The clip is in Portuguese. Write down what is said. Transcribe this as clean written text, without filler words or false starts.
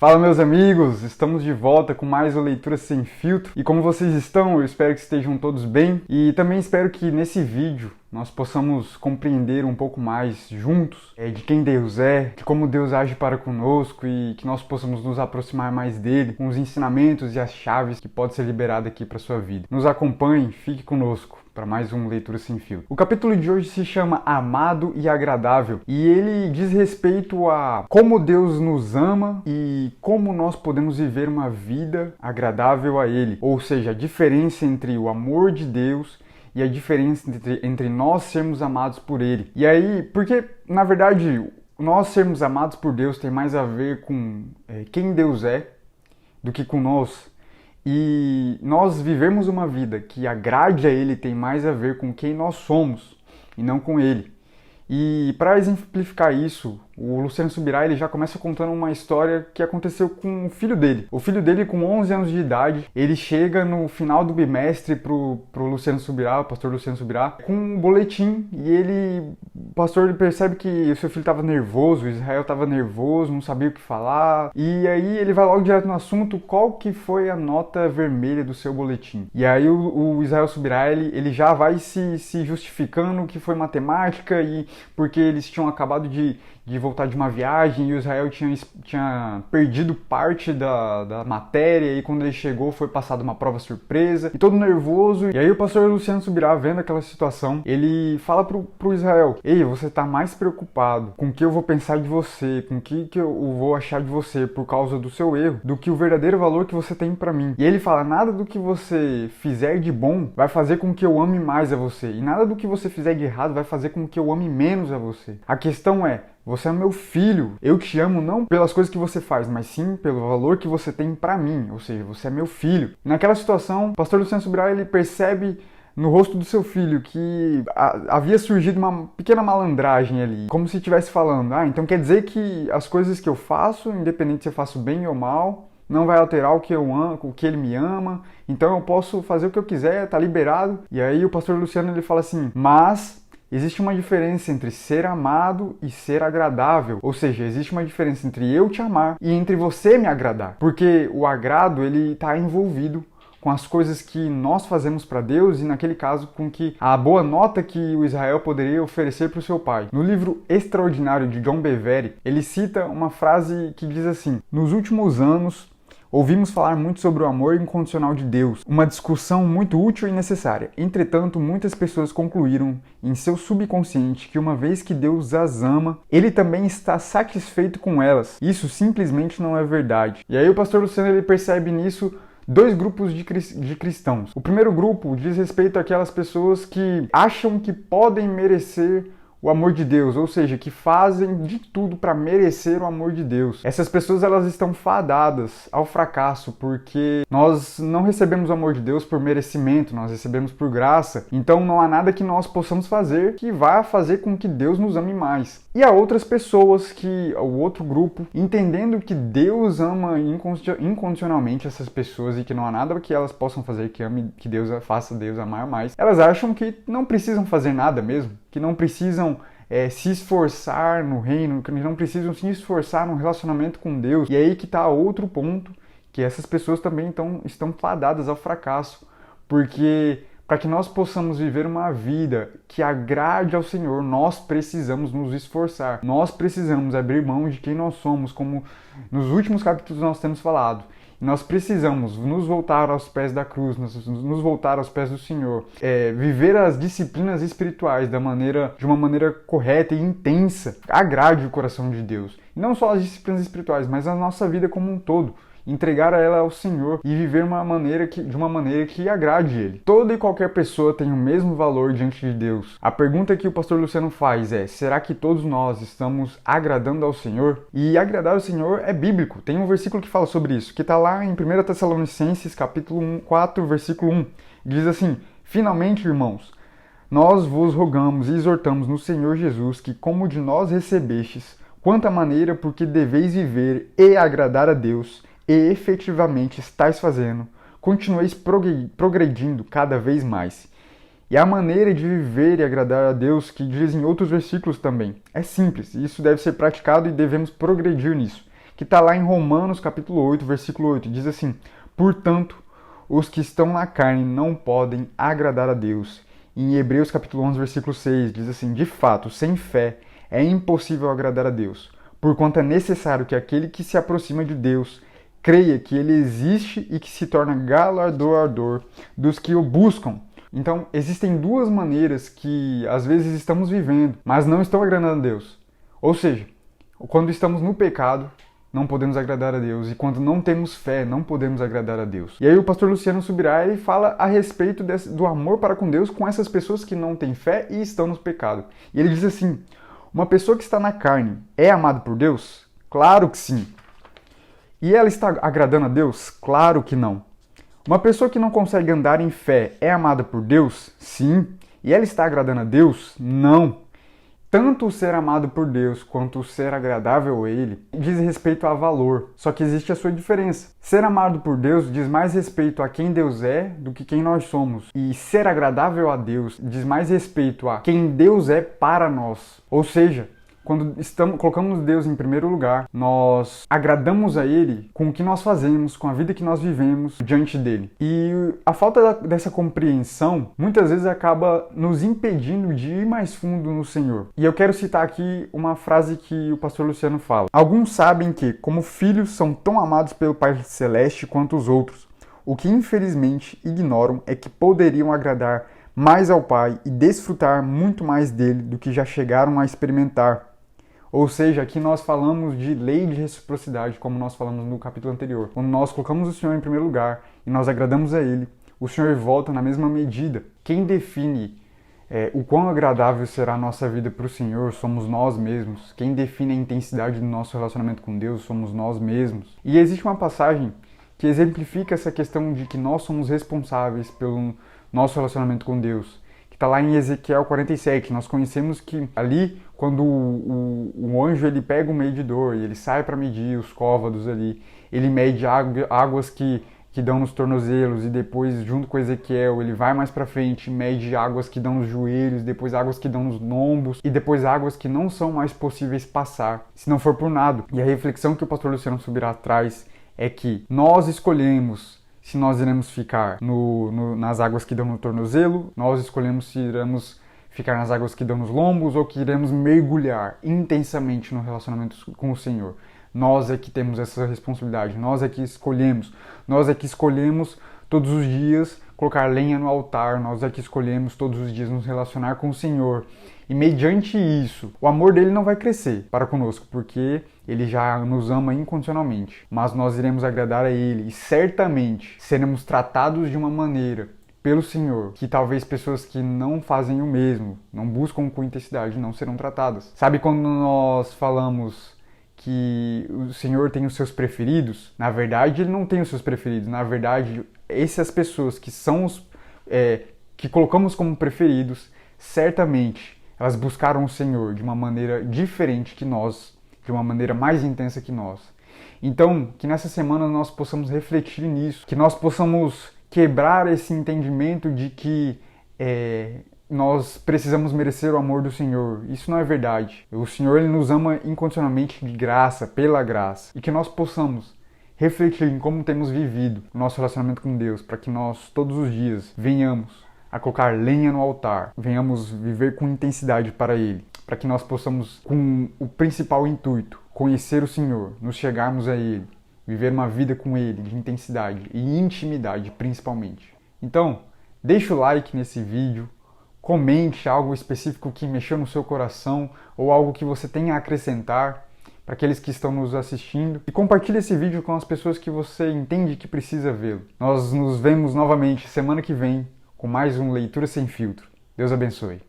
Fala, meus amigos, estamos de volta com mais uma Leitura Sem Filtro. E como vocês estão? Eu espero que estejam todos bem e também espero que nesse vídeo nós possamos compreender um pouco mais juntos de quem Deus é, de como Deus age para conosco e que nós possamos nos aproximar mais dele com os ensinamentos e as chaves que podem ser liberadas aqui para a sua vida. Nos acompanhe, fique conosco para mais um Leitura Sem Filtro. O capítulo de hoje se chama Amado e Agradável e ele diz respeito a como Deus nos ama e como nós podemos viver uma vida agradável a Ele. Ou seja, a diferença entre o amor de Deus e a diferença entre nós sermos amados por Ele. E aí, porque na verdade nós sermos amados por Deus tem mais a ver com quem Deus é do que com nós. E nós vivemos uma vida que agrade a Ele tem mais a ver com quem nós somos e não com Ele. E para exemplificar isso, o Luciano Subirá ele já começa contando uma história que aconteceu com o filho dele. O filho dele, com 11 anos de idade, ele chega no final do bimestre pro Luciano Subirá, o pastor Luciano Subirá, com um boletim e o pastor percebe que o seu filho estava nervoso, o Israel estava nervoso, não sabia o que falar. E aí ele vai logo direto no assunto, qual que foi a nota vermelha do seu boletim? E aí o Israel Subirá ele já vai se justificando que foi matemática e porque eles tinham acabado de voltar de uma viagem e o Israel tinha perdido parte da matéria e quando ele chegou foi passada uma prova surpresa e todo nervoso. E aí o pastor Luciano Subirá, vendo aquela situação, ele fala pro Israel: ei, você tá mais preocupado com o que eu vou pensar de você, com o que eu vou achar de você por causa do seu erro, do que o verdadeiro valor que você tem pra mim. E ele fala: nada do que você fizer de bom vai fazer com que eu ame mais a você e nada do que você fizer de errado vai fazer com que eu ame menos a você. A questão é: você é meu filho, eu te amo não pelas coisas que você faz, mas sim pelo valor que você tem pra mim, ou seja, você é meu filho. Naquela situação, o pastor Luciano Subirá ele percebe no rosto do seu filho que havia surgido uma pequena malandragem ali, como se estivesse falando: então quer dizer que as coisas que eu faço, independente se eu faço bem ou mal, não vai alterar o que eu amo, o que ele me ama, então eu posso fazer o que eu quiser, tá liberado. E aí o pastor Luciano ele fala assim: mas existe uma diferença entre ser amado e ser agradável. Ou seja, existe uma diferença entre eu te amar e entre você me agradar. Porque o agrado, ele está envolvido com as coisas que nós fazemos para Deus e, naquele caso, com que a boa nota que o Israel poderia oferecer para o seu pai. No livro Extraordinário de John Bevere, ele cita uma frase que diz assim: nos últimos anos, ouvimos falar muito sobre o amor incondicional de Deus, uma discussão muito útil e necessária. Entretanto, muitas pessoas concluíram em seu subconsciente que uma vez que Deus as ama, Ele também está satisfeito com elas. Isso simplesmente não é verdade. E aí o pastor Luciano ele percebe nisso dois grupos de cristãos. O primeiro grupo diz respeito àquelas pessoas que acham que podem merecer o amor de Deus, ou seja, que fazem de tudo para merecer o amor de Deus. Essas pessoas elas estão fadadas ao fracasso, porque nós não recebemos o amor de Deus por merecimento, nós recebemos por graça. Então não há nada que nós possamos fazer que vá fazer com que Deus nos ame mais. E há outras pessoas o outro grupo, entendendo que Deus ama incondicionalmente essas pessoas e que não há nada que elas possam fazer que Deus faça Deus amar mais, elas acham que não precisam fazer nada mesmo, que não precisam se esforçar no reino, que não precisam se esforçar no relacionamento com Deus. E aí que está outro ponto, que essas pessoas também estão fadadas ao fracasso, porque para que nós possamos viver uma vida que agrade ao Senhor, nós precisamos nos esforçar, nós precisamos abrir mão de quem nós somos, como nos últimos capítulos nós temos falado. Nós precisamos nos voltar aos pés da cruz, nos voltar aos pés do Senhor, viver as disciplinas espirituais de uma maneira correta e intensa, agrade o coração de Deus. E não só as disciplinas espirituais, mas a nossa vida como um todo. Entregar ela ao Senhor e viver de uma maneira que agrade Ele. Toda e qualquer pessoa tem o mesmo valor diante de Deus. A pergunta que o pastor Luciano faz é: será que todos nós estamos agradando ao Senhor? E agradar ao Senhor é bíblico. Tem um versículo que fala sobre isso, que está lá em 1 Tessalonicenses, capítulo 4, versículo 1. Diz assim: finalmente, irmãos, nós vos rogamos e exortamos no Senhor Jesus que, como de nós recebestes, quanta maneira porque deveis viver e agradar a Deus, e efetivamente estáis fazendo, continueis progredindo cada vez mais. E a maneira de viver e agradar a Deus, que diz em outros versículos também, é simples, e isso deve ser praticado e devemos progredir nisso, que está lá em Romanos capítulo 8, versículo 8. Diz assim: portanto, os que estão na carne não podem agradar a Deus. E em Hebreus capítulo 11, versículo 6, diz assim: de fato, sem fé é impossível agradar a Deus, porquanto é necessário que aquele que se aproxima de Deus creia que ele existe e que se torna galardoador dos que o buscam. Então, existem duas maneiras que às vezes estamos vivendo, mas não estão agradando a Deus. Ou seja, quando estamos no pecado, não podemos agradar a Deus, e quando não temos fé, não podemos agradar a Deus. E aí o pastor Luciano Subirá, ele fala a respeito do amor para com Deus com essas pessoas que não têm fé e estão no pecado. E ele diz assim: uma pessoa que está na carne é amada por Deus? Claro que sim. E ela está agradando a Deus? Claro que não. Uma pessoa que não consegue andar em fé é amada por Deus? Sim. E ela está agradando a Deus? Não. Tanto o ser amado por Deus quanto o ser agradável a Ele diz respeito a valor, só que existe a sua diferença. Ser amado por Deus diz mais respeito a quem Deus é do que quem nós somos. E ser agradável a Deus diz mais respeito a quem Deus é para nós. Ou seja, quando colocamos Deus em primeiro lugar, nós agradamos a Ele com o que nós fazemos, com a vida que nós vivemos diante dele. E a falta dessa compreensão, muitas vezes acaba nos impedindo de ir mais fundo no Senhor. E eu quero citar aqui uma frase que o pastor Luciano fala: alguns sabem que, como filhos, são tão amados pelo Pai Celeste quanto os outros. O que infelizmente ignoram é que poderiam agradar mais ao Pai e desfrutar muito mais dele do que já chegaram a experimentar. Ou seja, aqui nós falamos de lei de reciprocidade, como nós falamos no capítulo anterior. Quando nós colocamos o Senhor em primeiro lugar e nós agradamos a Ele, o Senhor volta na mesma medida. Quem define o quão agradável será a nossa vida para o Senhor somos nós mesmos. Quem define a intensidade do nosso relacionamento com Deus somos nós mesmos. E existe uma passagem que exemplifica essa questão de que nós somos responsáveis pelo nosso relacionamento com Deus, que está lá em Ezequiel 47. Nós conhecemos que ali, quando o anjo ele pega o medidor e ele sai para medir os côvados ali, ele mede águas que dão nos tornozelos, e depois, junto com Ezequiel, ele vai mais para frente, mede águas que dão nos joelhos, depois águas que dão nos lombos, e depois águas que não são mais possíveis passar, se não for por nado. E a reflexão que o pastor Luciano Subirá traz é que nós escolhemos se nós iremos ficar nas águas que dão no tornozelo, nós escolhemos se iremos ficar nas águas que dão nos lombos ou que iremos mergulhar intensamente no relacionamento com o Senhor. Nós é que temos essa responsabilidade, nós é que escolhemos todos os dias colocar lenha no altar, nós é que escolhemos todos os dias nos relacionar com o Senhor. E mediante isso, o amor dele não vai crescer para conosco, porque ele já nos ama incondicionalmente. Mas nós iremos agradar a ele e certamente seremos tratados de uma maneira pelo Senhor que talvez pessoas que não fazem o mesmo, não buscam com intensidade, não serão tratadas. Sabe quando nós falamos que o Senhor tem os seus preferidos? Na verdade, ele não tem os seus preferidos. Na verdade, essas pessoas que são que colocamos como preferidos, certamente elas buscaram o Senhor de uma maneira diferente que nós, de uma maneira mais intensa que nós. Então, que nessa semana nós possamos refletir nisso, que nós possamos quebrar esse entendimento de que nós precisamos merecer o amor do Senhor. Isso não é verdade. O Senhor ele nos ama incondicionalmente de graça, pela graça. E que nós possamos refletir em como temos vivido o nosso relacionamento com Deus, para que nós todos os dias venhamos a colocar lenha no altar, venhamos viver com intensidade para Ele, para que nós possamos, com o principal intuito, conhecer o Senhor, nos chegarmos a Ele, viver uma vida com Ele de intensidade e intimidade principalmente. Então, deixa o like nesse vídeo, comente algo específico que mexeu no seu coração ou algo que você tenha a acrescentar para aqueles que estão nos assistindo, e compartilhe esse vídeo com as pessoas que você entende que precisa vê-lo. Nós nos vemos novamente semana que vem com mais um Leitura Sem Filtro. Deus abençoe.